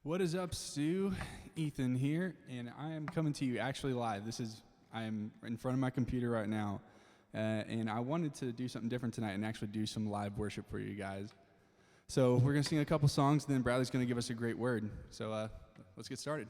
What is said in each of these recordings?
What is up, Stu? Ethan here, and I am coming to you actually live. I am in front of my computer right now, and I wanted to do something different tonight and actually do some live worship for you guys. So we're going to sing a couple songs, and then Bradley's going to give us a great word. So let's get started.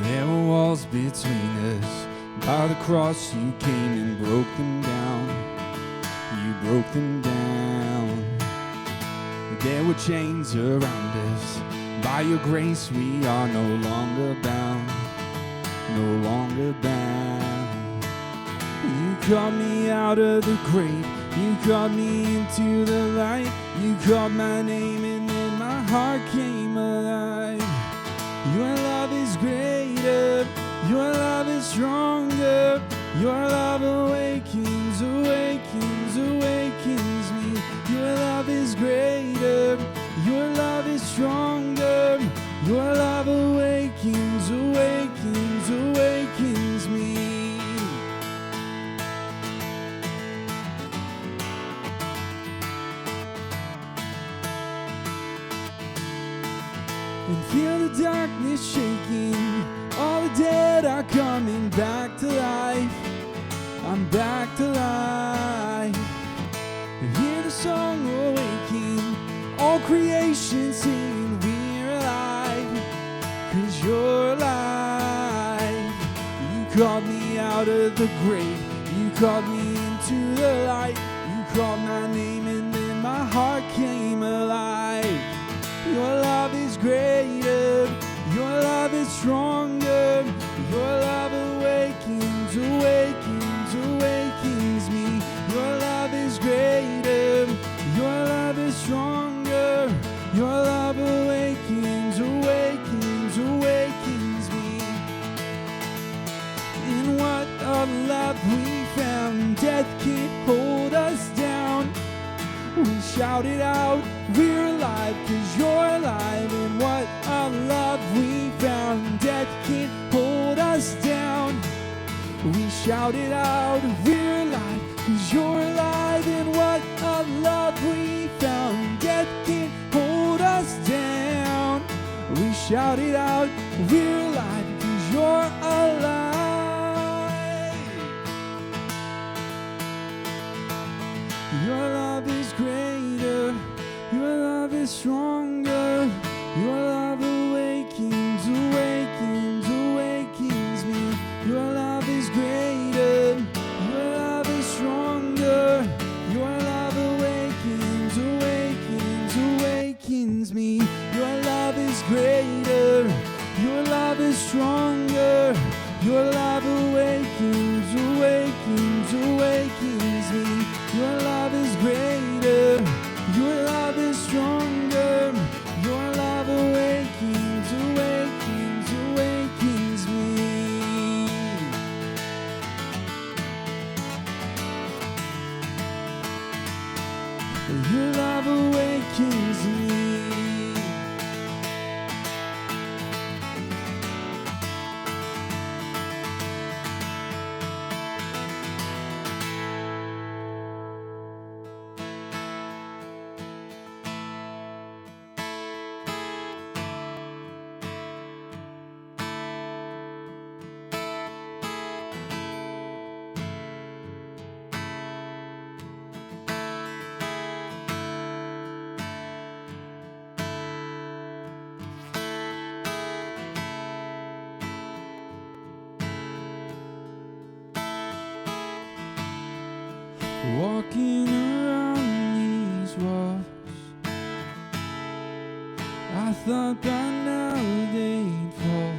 There were walls between us. By the cross you came and broke them down. You broke them down. There were chains around us. By your grace we are no longer bound. No longer bound. You called me out of the grave. You called me into the light. You called my name and then my heart came alive. Your love is greater, your love is stronger. greater. Your love awakens, awakens, awakens me. Your love is greater. Your love is stronger. Your love awakens, awakens, awakens me. And feel the darkness shaking. All the dead are coming back to life. I'm back to life. And hear the song awaking. All creation singing, we're alive. 'Cause you're alive. You called me out of the grave. You called me into the light. You called my name and then my heart came alive. Your love is greater. Your love is stronger. Your love awakens, awakens, awakens me. Your love is greater. Your love is stronger. Your love awakens, awakens, awakens me. In what a love we found. Death can't hold us down. We shout it out, we're alive, 'cause you're alive. And what a love we found. Death can't hold us down. We shout it out, we're alive, 'cause you're alive. And what a love we found. Death can't hold us down. We shout it out, we're alive, 'cause you're alive. Your love is greater. Your love is stronger. Your love awakens, awakens, awakens me. Your love is greater. Your love is stronger. Your love awakens, awakens, awakens me. Your love is greater. Your love is stronger. Your love awakens, awakens, awakens me. Your love is greater. Your love is stronger. Your love awakens, awakens, awakens me. Your love awakens me. Walking around these walls, I thought by now they'd fall,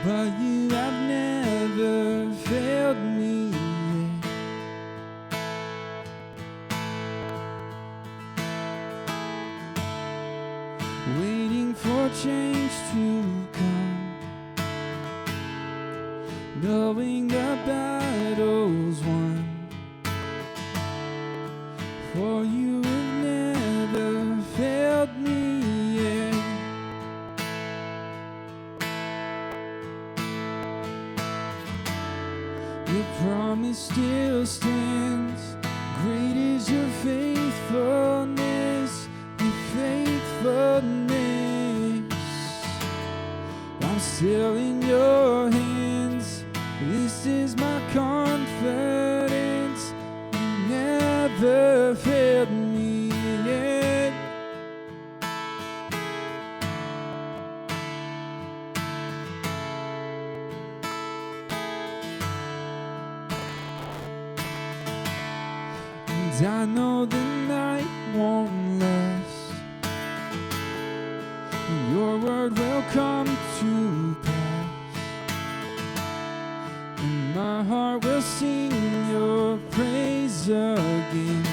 but you have never failed me yet. Waiting for change to come, knowing the battle's won, for you have never failed me yet. Your promise still stands. Great is your faithfulness, your faithfulness. I'm still in your hands. This is my confidence. You never failed me yet. And I know the night won't last. Your word will come to pass. My heart will sing your praise again.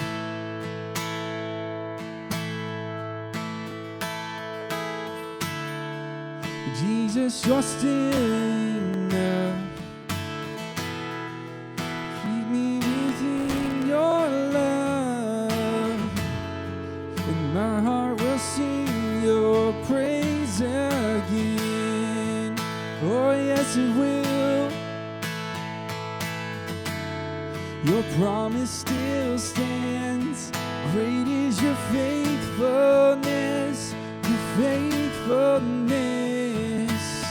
Jesus, you're still enough. Oh, yes, it will. Your promise still stands. Great is your faithfulness, your faithfulness.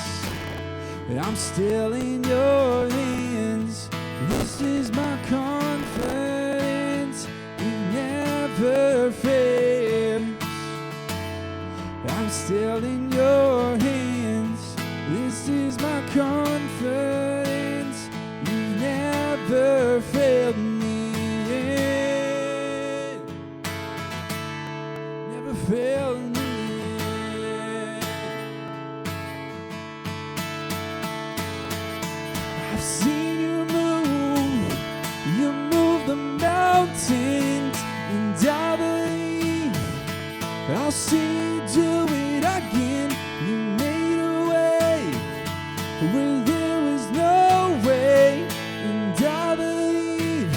I'm still in your hands. This is my confidence. You never fail. I'm still in your hands. This is my confidence. You never failed me yet. Never failed me yet. I've seen you move. You move the mountains, and I believe I'll see you do it again. You made a way where there was no way, and I believe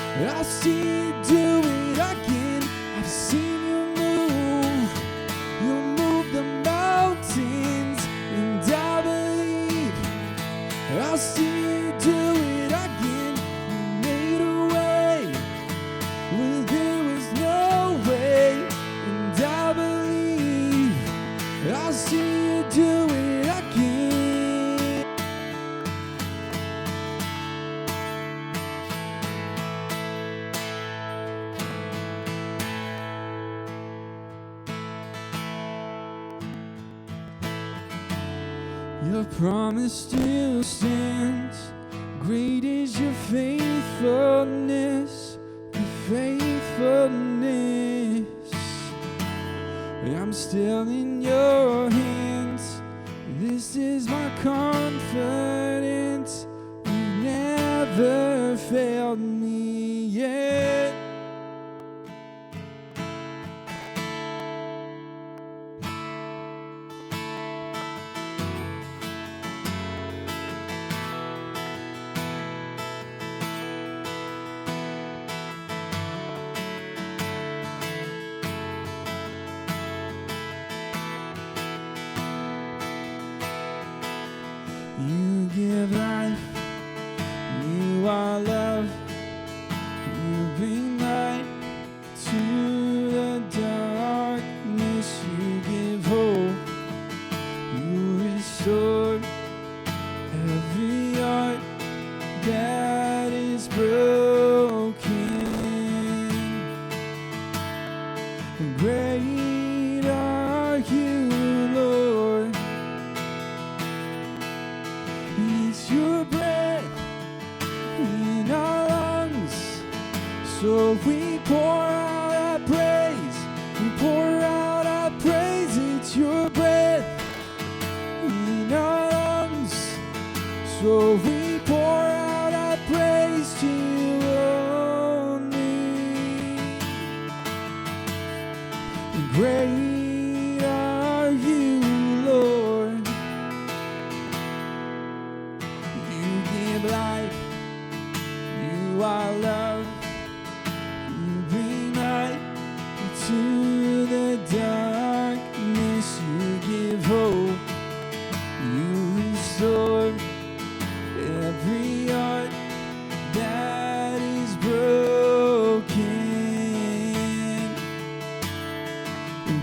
I'll see you do it again. I've seen you move. You move the mountains, and I believe I'll see you do it again. You made a way where there was no way, and I believe I'll see you do it again. Your promise still stands. Great is your faithfulness, your faithfulness. I'm still in your hands. This is my confidence. You never failed me yet. You give life, you are love, you bring light to the darkness, you give hope, you restore every heart that is broken. Great are you, Lord. It's your breath in our lungs, so we pour out our praise. We pour out our praise. It's your breath in our lungs, so we pour out our praise to you only. Great are you, Lord. You give life, you are love, you bring light to the darkness, you give hope, you restore every heart that is broken.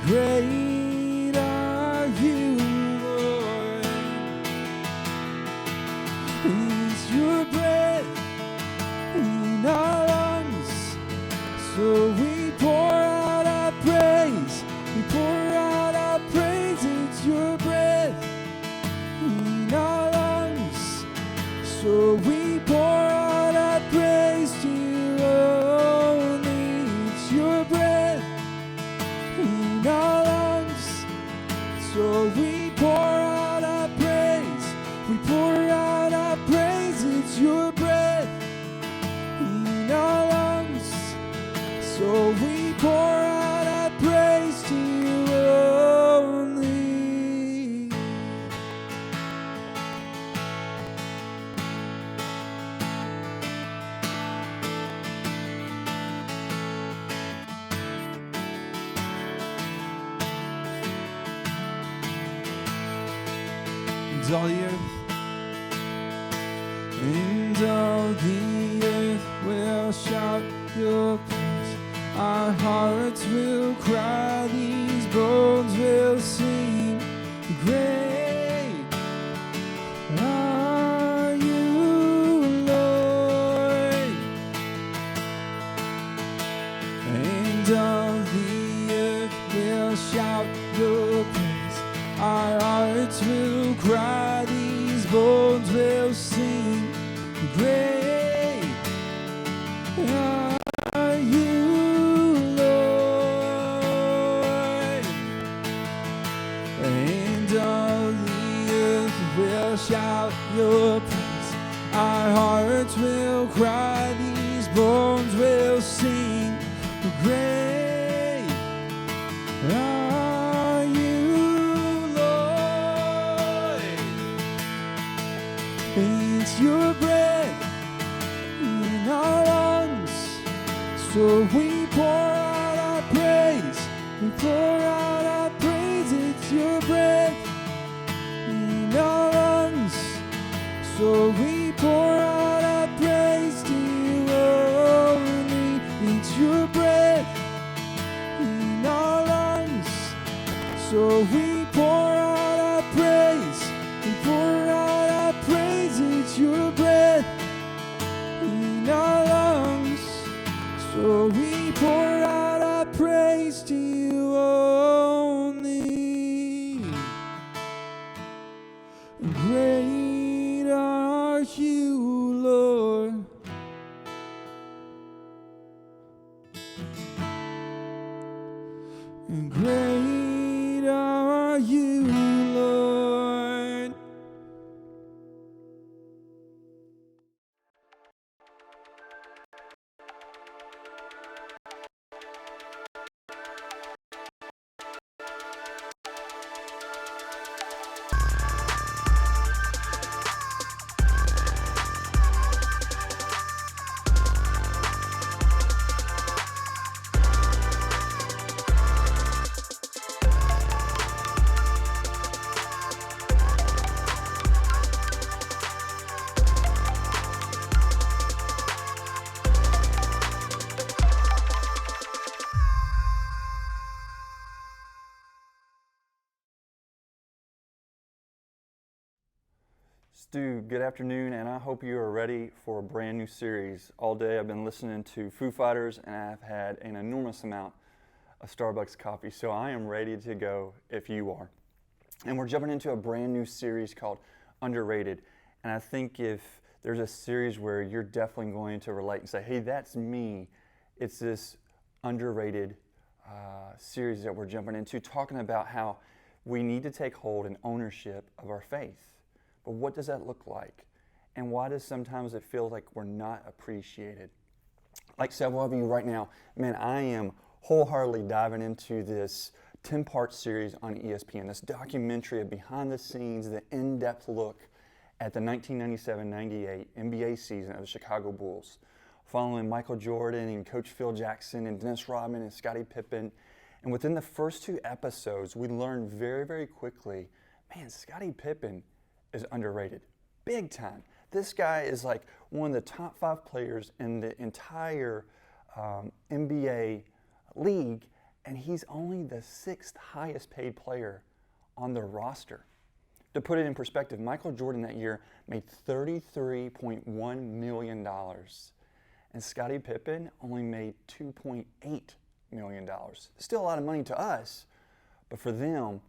Great are you, Lord. It's your breath in our lungs, so we pour out our praise. We pour out our praise. It's your breath in our lungs, so we pour out our praise to you only. It's your breath in our lungs, so we pour out our praise. We pour out our praise. It's your breath in our lungs, so we pour out our praise to you only. praise all the earth. And all the earth will shout your praise. Our hearts will cry, these bones will sing. Great are you, Lord. And all the earth will shout your praise. Our hearts will cry, these bones will sing. Great are you, Lord. And all the earth will shout your praise. Our hearts will cry, these bones will sing. Great are you, Lord. It's your breath in our lungs, so we pour out our praise. We pour out our praise. It's your breath in our lungs, so we pour out our praise to you only. It's your breath in our lungs, so we pour out our praise. We pour out our praise. It's your breath in our lungs, so we pour out our praise to you only. Great are you, Lord. And great are you, Lord. Stu, good afternoon, and I hope you are ready for a brand new series. All day I've been listening to Foo Fighters, and I've had an enormous amount of Starbucks coffee, so I am ready to go if you are. And we're jumping into a brand new series called Underrated, and I think if there's a series where you're definitely going to relate and say, hey, that's me, it's this underrated series that we're jumping into, talking about how we need to take hold and ownership of our faith. But what does that look like? And why does sometimes it feel like we're not appreciated? Like several of you right now, man, I am wholeheartedly diving into this 10-part series on ESPN, this documentary of behind the scenes, the in-depth look at the 1997-98 NBA season of the Chicago Bulls, following Michael Jordan and Coach Phil Jackson and Dennis Rodman and Scottie Pippen. And within the first 2 episodes, we learned very, very quickly, man, Scottie Pippen is underrated, big time. This guy is like one of the top 5 players in the entire NBA league, and he's only the 6th highest paid player on the roster. To put it in perspective, Michael Jordan that year made $33.1 million, and Scottie Pippen only made $2.8 million. Still a lot of money to us, but for them,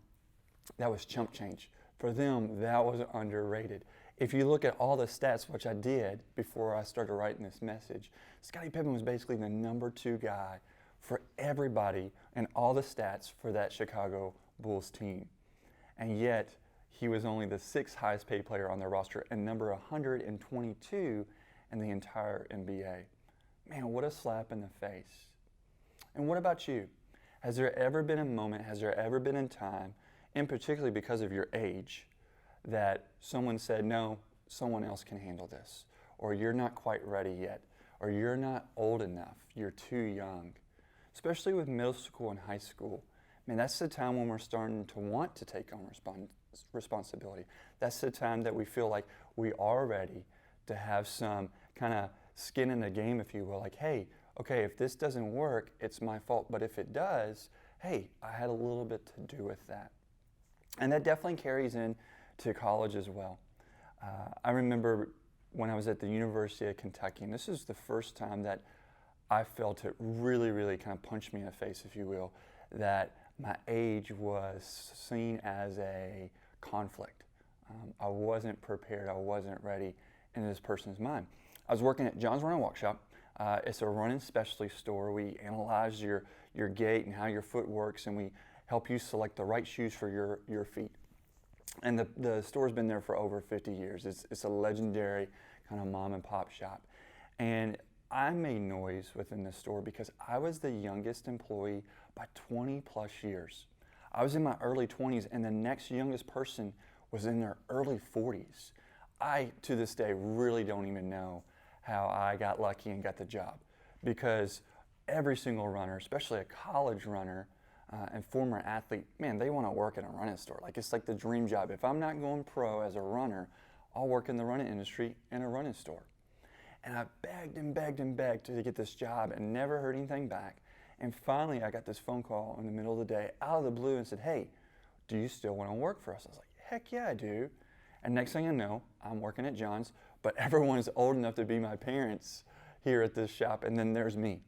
that was chump change. For them, that was underrated. If you look at all the stats, which I did before I started writing this message, Scottie Pippen was basically the number 2 guy for everybody and all the stats for that Chicago Bulls team. And yet, he was only the 6th highest paid player on their roster and number 122 in the entire NBA. Man, what a slap in the face. And what about you? Has there ever been a moment, has there ever been a time, and particularly because of your age, that someone said, no, someone else can handle this, or you're not quite ready yet, or you're not old enough, you're too young? Especially with middle school and high school. Man, that's the time when we're starting to want to take on responsibility. That's the time that we feel like we are ready to have some kind of skin in the game, if you will. Like, hey, okay, if this doesn't work, it's my fault. But if it does, hey, I had a little bit to do with that. And that definitely carries in to college as well. I remember when I was at the University of Kentucky, and this is the first time that I felt it really, really kind of punch me in the face, if you will, that my age was seen as a conflict. I wasn't prepared, I wasn't ready in this person's mind. I was working at John's Run and Walk Shop. It's a running specialty store. We analyze your gait and how your foot works, and we help you select the right shoes for your feet. And the store's been there for over 50 years. It's a legendary kind of mom and pop shop. And I made noise within the store because I was the youngest employee by 20 plus years. I was in my early 20s, and the next youngest person was in their early 40s. I, to this day, really don't even know how I got lucky and got the job, because every single runner, especially a college runner and former athlete, man, they want to work in a running store. Like, it's like the dream job. If I'm not going pro as a runner, I'll work in the running industry in a running store. And I begged and begged and begged to get this job and never heard anything back. And finally, I got this phone call in the middle of the day out of the blue and said, hey, do you still want to work for us? I was like, heck yeah, I do. And next thing I know, I'm working at John's, but everyone's old enough to be my parents here at this shop, and then there's me.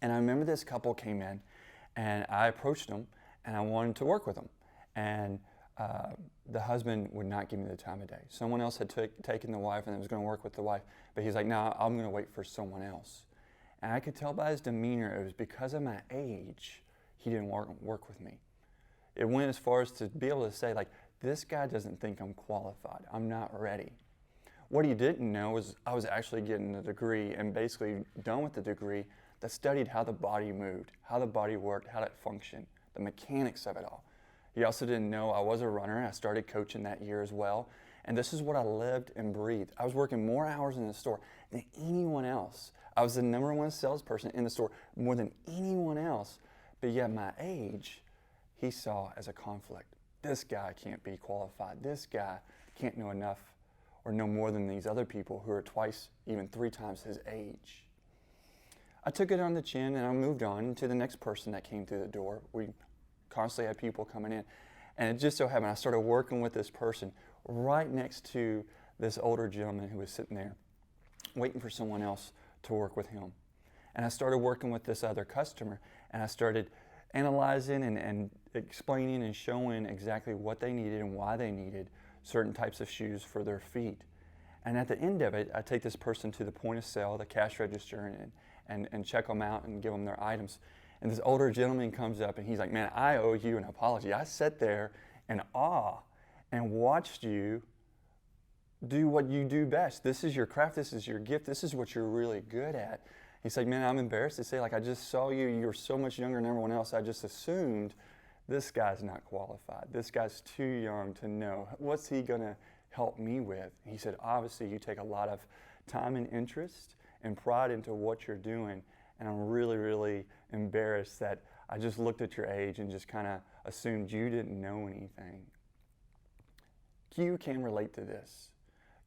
And I remember this couple came in, and I approached them, and I wanted to work with them. And the husband would not give me the time of day. Someone else had taken the wife and was going to work with the wife, but he's like, no, I'm going to wait for someone else. And I could tell by his demeanor, it was because of my age, he didn't work with me. It went as far as to be able to say, like, this guy doesn't think I'm qualified. I'm not ready. What he didn't know was I was actually getting a degree, and basically done with the degree, that studied how the body moved, how the body worked, how it functioned, the mechanics of it all. He also didn't know I was a runner, and I started coaching that year as well. And this is what I lived and breathed. I was working more hours in the store than anyone else. I was the #1 salesperson in the store more than anyone else. But yet my age, he saw as a conflict. This guy can't be qualified. This guy can't know enough or know more than these other people who are twice, even 3 times his age. I took it on the chin, and I moved on to the next person that came through the door. We constantly had people coming in. And it just so happened I started working with this person right next to this older gentleman who was sitting there waiting for someone else to work with him. And I started working with this other customer, and I started analyzing and explaining and showing exactly what they needed and why they needed certain types of shoes for their feet. And at the end of it, I take this person to the point of sale, the cash register, and check them out and give them their items. And this older gentleman comes up, and he's like, man, I owe you an apology. I sat there in awe and watched you do what you do best. This is your craft. This is your gift. This is what you're really good at. He's like, man, I'm embarrassed to say, like, I just saw you. You're so much younger than everyone else. I just assumed this guy's not qualified. This guy's too young to know. What's he going to help me with? And he said, obviously, you take a lot of time and interest and pride into what you're doing. And I'm really, really embarrassed that I just looked at your age and just kind of assumed you didn't know anything. You can relate to this.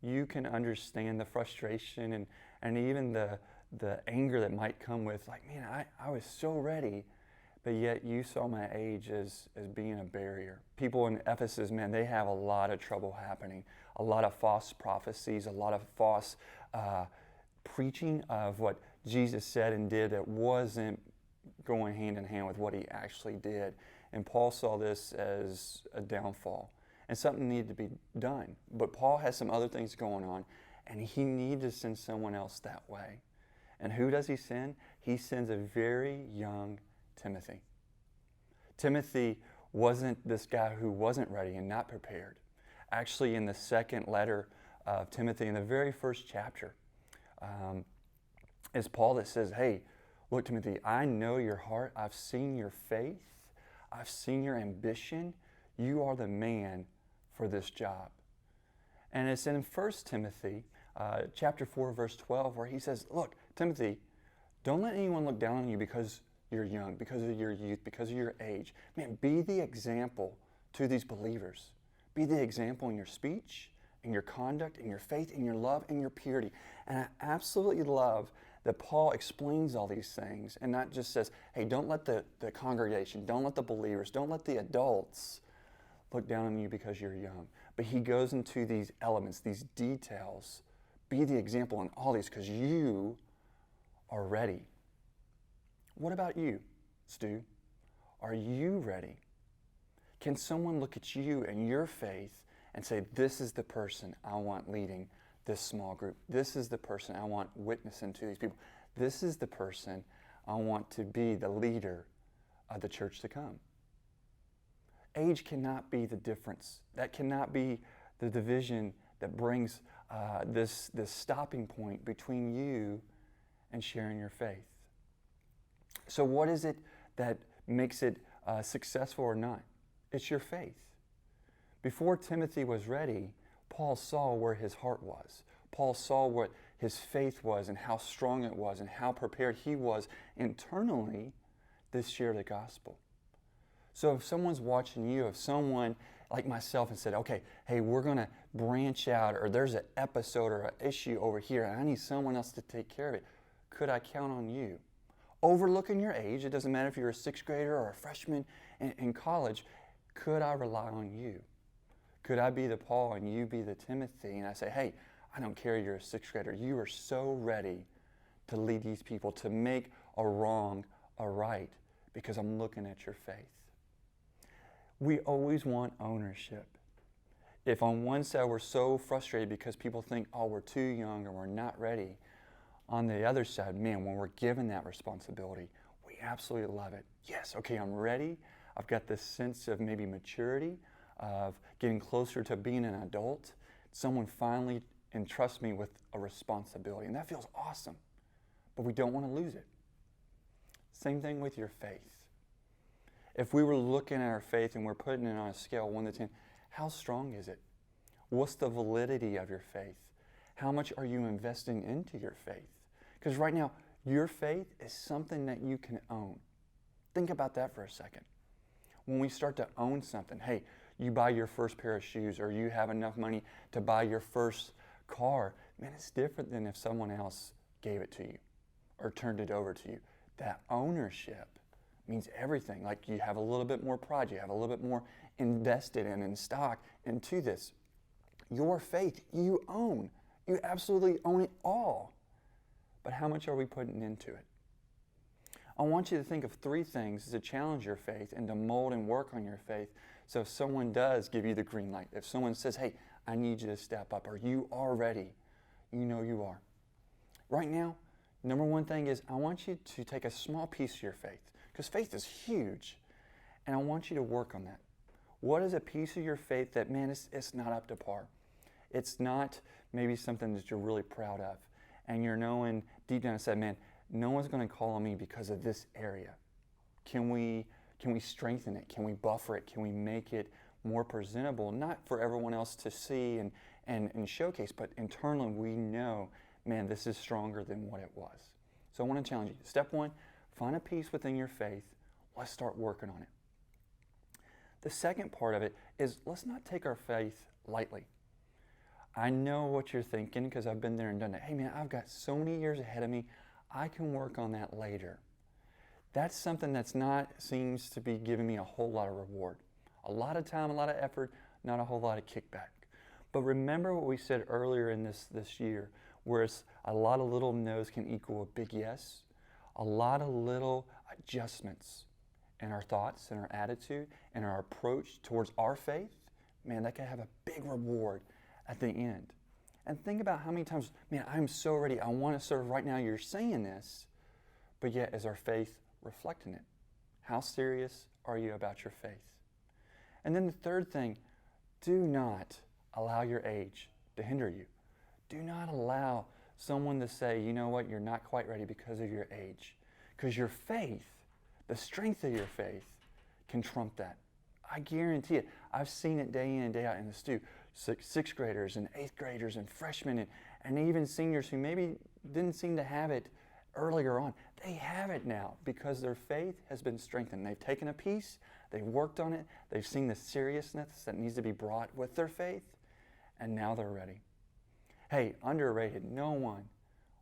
You can understand the frustration and even the anger that might come with, like, man, I was so ready, but yet you saw my age as being a barrier. People in Ephesus, man, they have a lot of trouble happening, a lot of false prophecies, a lot of false preaching of what Jesus said and did that wasn't going hand in hand with what he actually did. And Paul saw this as a downfall, and something needed to be done. But Paul has some other things going on, and he needed to send someone else that way. And who does he send? He sends a very young Timothy. Timothy wasn't this guy who wasn't ready and not prepared. Actually, in the second letter of Timothy, in the very first chapter, it's Paul that says, hey, look, Timothy, I know your heart. I've seen your faith. I've seen your ambition. You are the man for this job. And it's in 1 Timothy chapter 4, verse 12, where he says, look, Timothy, don't let anyone look down on you because you're young, because of your youth, because of your age. Man, be the example to these believers. Be the example in your speech, in your conduct, in your faith, in your love, in your purity. And I absolutely love that Paul explains all these things and not just says, hey, don't let the congregation, don't let the believers, don't let the adults look down on you because you're young. But he goes into these elements, these details. Be the example in all these because you are ready. What about you, Stu? Are you ready? Can someone look at you and your faith and say, this is the person I want leading this small group. This is the person I want witnessing to these people. This is the person I want to be the leader of the church to come. Age cannot be the difference. That cannot be the division that brings this stopping point between you and sharing your faith. So what is it that makes it successful or not? It's your faith. Before Timothy was ready, Paul saw where his heart was. Paul saw what his faith was and how strong it was and how prepared he was internally to share the gospel. So if someone's watching you, if someone like myself and said, okay, hey, we're going to branch out, or there's an episode or an issue over here and I need someone else to take care of it, could I count on you? Overlooking your age, it doesn't matter if you're a sixth grader or a freshman in college, could I rely on you? Could I be the Paul and you be the Timothy? And I say, hey, I don't care you're a sixth grader. You are so ready to lead these people, to make a wrong a right, because I'm looking at your faith. We always want ownership. If on one side we're so frustrated because people think, oh, we're too young or we're not ready, on the other side, man, when we're given that responsibility, we absolutely love it. Yes, okay, I'm ready. I've got this sense of maybe maturity, of getting closer to being an adult. Someone finally entrusts me with a responsibility, and that feels awesome, but we don't want to lose it. Same thing with your faith. If we were looking at our faith and we're putting it on a scale 1 to 10, how strong is it? What's the validity of your faith? How much are you investing into your faith? Because right now, your faith is something that you can own. Think about that for a second. When we start to own something, hey, you buy your first pair of shoes or you have enough money to buy your first car, man, it's different than if someone else gave it to you or turned it over to you. That ownership means everything. Like you have a little bit more pride, you have a little bit more invested in stock into this. Your faith, you own. You absolutely own it all. But how much are we putting into it? I want you to think of 3 things to challenge your faith and to mold and work on your faith. So if someone does give you the green light, if someone says, hey, I need you to step up, or you are ready, you know you are. Right now, number 1 thing is I want you to take a small piece of your faith, because faith is huge, and I want you to work on that. What is a piece of your faith that, man, it's not up to par? It's not maybe something that you're really proud of, and you're knowing deep down inside, man, no one's going to call on me because of this area. Can we strengthen it? Can we buffer it? Can we make it more presentable? Not for everyone else to see and showcase, but internally we know, man, this is stronger than what it was. So I want to challenge you. Step 1, find a piece within your faith. Let's start working on it. The second part of it is let's not take our faith lightly. I know what you're thinking because I've been there and done it. Hey man, I've got so many years ahead of me. I can work on that later. That's something that's not seems to be giving me a whole lot of reward. A lot of time, a lot of effort, not a whole lot of kickback. But remember what we said earlier in this year, where it's a lot of little no's can equal a big yes. A lot of little adjustments in our thoughts and our attitude and our approach towards our faith, man, that can have a big reward at the end. And think about how many times, man, I'm so ready, I want to serve right now. You're saying this, but yet is our faith reflecting it? How serious are you about your faith? And then the third thing, do not allow your age to hinder you. Do not allow someone to say, you know what, you're not quite ready because of your age. Because your faith, the strength of your faith, can trump that. I guarantee it. I've seen it day in and day out in the Stu. Sixth graders and 8th graders and freshmen and even seniors who maybe didn't seem to have it earlier on. They have it now because their faith has been strengthened. They've taken a piece, They've worked on it. They've seen the seriousness that needs to be brought with their faith, and now they're ready. Hey, underrated. No one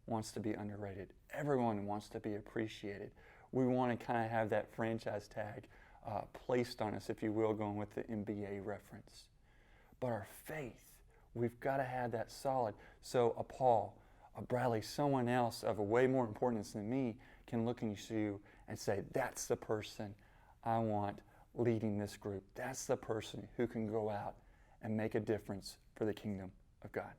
wants to be underrated. Everyone wants to be appreciated. We want to kind of have that franchise tag placed on us, if you will, going with the NBA reference. But our faith, we've got to have that solid. So a Paul, a Bradley, someone else of a way more importance than me can look into you and say, that's the person I want leading this group. That's the person who can go out and make a difference for the kingdom of God.